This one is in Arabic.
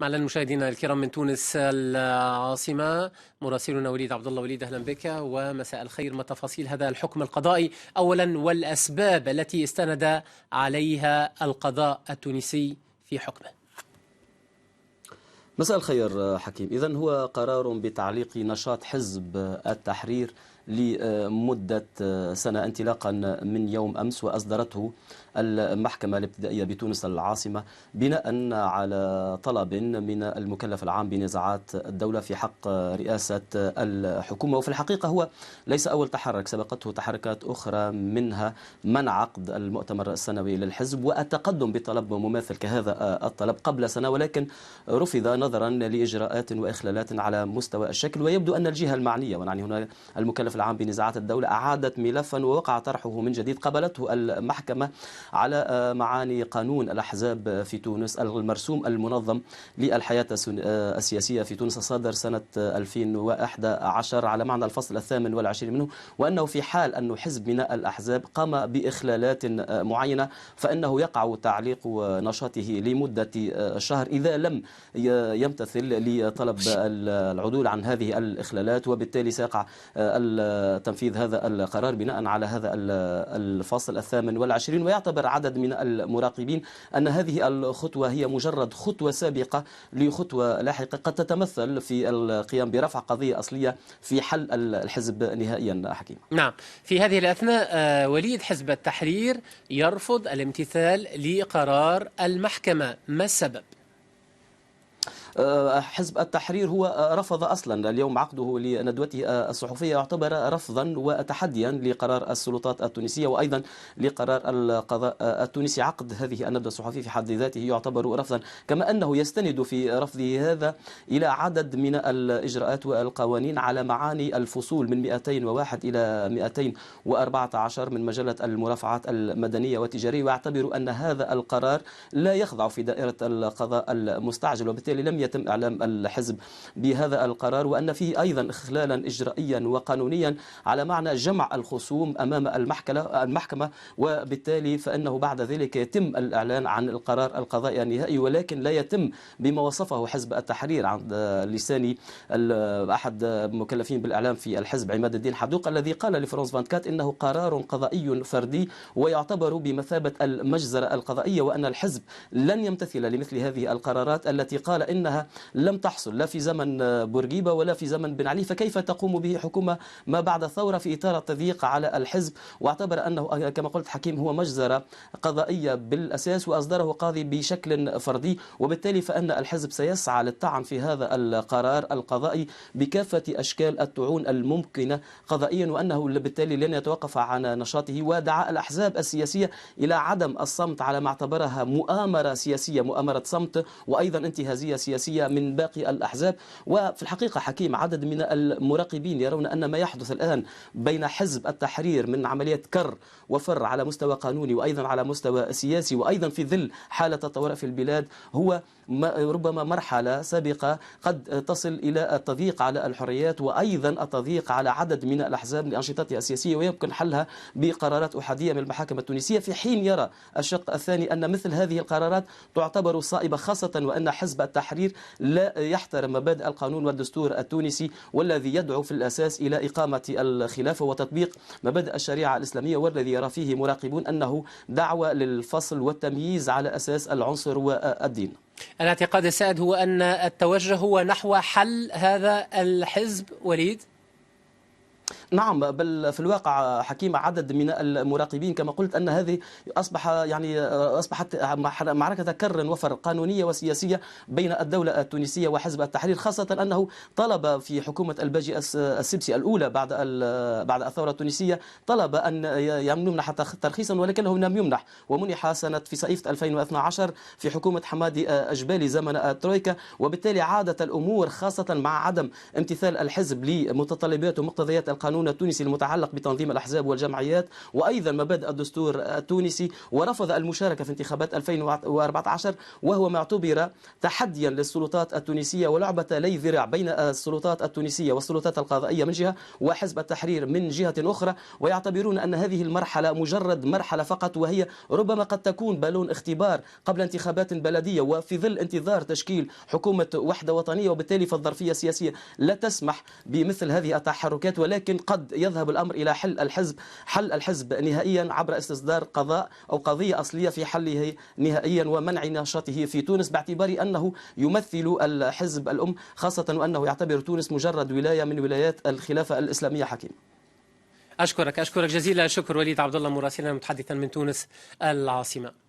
معنا المشاهدين الكرام من تونس العاصمة مراسلنا وليد عبد الله. وليد أهلا بك ومساء الخير. ما تفاصيل هذا الحكم القضائي أولا والأسباب التي استند عليها القضاء التونسي في حكمه؟ مساء الخير حكيم. إذن هو قرار بتعليق نشاط حزب التحرير لمدة سنة انطلاقا من يوم أمس، وأصدرته المحكمة الابتدائية بتونس العاصمة بناء على طلب من المكلف العام بنزاعات الدولة في حق رئاسة الحكومة. وفي الحقيقة هو ليس أول تحرك، سبقته تحركات أخرى، منها منع عقد المؤتمر السنوي للحزب والتقدم بطلب مماثل كهذا الطلب قبل سنة، ولكن رفض نظرا لإجراءات وإخلالات على مستوى الشكل. ويبدو أن الجهة المعنية، ونعني هنا المكلف العام بنزاعات الدولة، أعادت ملفا ووقع طرحه من جديد. قبلته المحكمة على معاني قانون الأحزاب في تونس المرسوم المنظم للحياة السياسية في تونس الصادر سنة 2011 على معنى الفصل 28 منه، وأنه في حال أنه حزب من الأحزاب قام بإخلالات معينة فإنه يقع تعليق نشاطه لمدة شهر إذا لم يمتثل لطلب العدول عن هذه الإخلالات، وبالتالي سيقع تنفيذ هذا القرار بناء على هذا الفصل 28. ويعتبر عدد من المراقبين أن هذه الخطوة هي مجرد خطوة سابقة لخطوة لاحقة قد تتمثل في القيام برفع قضية أصلية في حل الحزب نهائيا. حكيم، نعم. في هذه الأثناء وليد، حزب التحرير يرفض الامتثال لقرار المحكمة، ما السبب؟ حزب التحرير هو رفض أصلا اليوم عقده لندوته الصحفية، يعتبر رفضا وتحديا لقرار السلطات التونسية وأيضا لقرار القضاء التونسي. عقد هذه الندوة الصحفية في حد ذاته يعتبر رفضا، كما أنه يستند في رفضه هذا إلى عدد من الإجراءات والقوانين على معاني الفصول من 201 إلى 214 من مجلة المرافعات المدنية والتجارية، ويعتبر أن هذا القرار لا يخضع في دائرة القضاء المستعجل، وبالتالي لم يتم إعلام الحزب بهذا القرار، وأن فيه أيضا إخلالا إجرائيا وقانونيا على معنى جمع الخصوم أمام المحكمة، وبالتالي فإنه بعد ذلك يتم الإعلان عن القرار القضائي النهائي، ولكن لا يتم بما وصفه حزب التحرير عن لسان أحد المكلفين بالإعلام في الحزب عماد الدين حدوق، الذي قال لفرانس 24 إنه قرار قضائي فردي ويعتبر بمثابة المجزرة القضائية، وأن الحزب لن يمتثل لمثل هذه القرارات التي قال إنها لم تحصل لا في زمن بورقيبة ولا في زمن بن علي، فكيف تقوم به حكومة ما بعد الثورة في إطار التضييق على الحزب. واعتبر أنه كما قلت حكيم هو مجزرة قضائية بالأساس، وأصدره قاضي بشكل فردي، وبالتالي فإن الحزب سيسعى للطعن في هذا القرار القضائي بكافة أشكال الطعون الممكنة قضائيا، وأنه بالتالي لن يتوقف عن نشاطه. ودعا الأحزاب السياسية إلى عدم الصمت على ما اعتبرها مؤامرة سياسية، مؤامرة صمت وأيضا انتهازية سياسية من باقي الأحزاب. وفي الحقيقة حكيم عدد من المراقبين يرون أن ما يحدث الآن بين حزب التحرير من عملية كر وفر على مستوى قانوني وأيضا على مستوى سياسي وأيضا في ظل حالة الطوارئ في البلاد هو ربما مرحلة سابقة قد تصل إلى التضييق على الحريات وأيضا التضييق على عدد من الأحزاب لأنشطتها السياسية، ويمكن حلها بقرارات أحادية من المحاكم التونسية، في حين يرى الشق الثاني أن مثل هذه القرارات تعتبر صائبة، خاصة وأن حزب التحرير لا يحترم مبادئ القانون والدستور التونسي، والذي يدعو في الأساس إلى إقامة الخلافة وتطبيق مبادئ الشريعة الإسلامية، والذي يرى فيه مراقبون أنه دعوة للفصل والتمييز على أساس العنصر والدين. الاعتقاد السائد هو أن التوجه هو نحو حل هذا الحزب. وليد، نعم، بل في الواقع حكيم عدد من المراقبين كما قلت أن هذه أصبحت معركة كر وفر قانونية وسياسية بين الدولة التونسية وحزب التحرير، خاصة أنه طلب في حكومة الباجي السبسي الأولى بعد الثورة التونسية طلب أن يمنح ترخيصا، ولكنه لم يمنح، ومنح في صيفة 2012 في حكومة حمادي أجبالي زمن الترويكا، وبالتالي عادت الأمور خاصة مع عدم امتثال الحزب لمتطلبات ومقتضيات القانون التونسي المتعلق بتنظيم الأحزاب والجمعيات، وأيضا مبادئ الدستور التونسي، ورفض المشاركة في انتخابات 2014، وهو ما اعتبر تحديا للسلطات التونسية ولعبة لي ذراع بين السلطات التونسية والسلطات القضائية من جهة وحزب التحرير من جهة أخرى، ويعتبرون أن هذه المرحلة مجرد مرحلة فقط، وهي ربما قد تكون بالون اختبار قبل انتخابات بلدية، وفي ظل انتظار تشكيل حكومة وحدة وطنية، وبالتالي فالظرفية السياسية لا تسمح بمثل هذه التحركات، ولكن قد يذهب الأمر إلى حل الحزب نهائيا عبر استصدار قضاء أو قضية أصلية في حله نهائيا ومنع نشاطه في تونس، باعتبار أنه يمثل الحزب الأم، خاصة وأنه يعتبر تونس مجرد ولاية من ولايات الخلافة الإسلامية. حكيم، أشكرك جزيلا الشكر وليد عبد الله مراسلنا متحدثا من تونس العاصمة.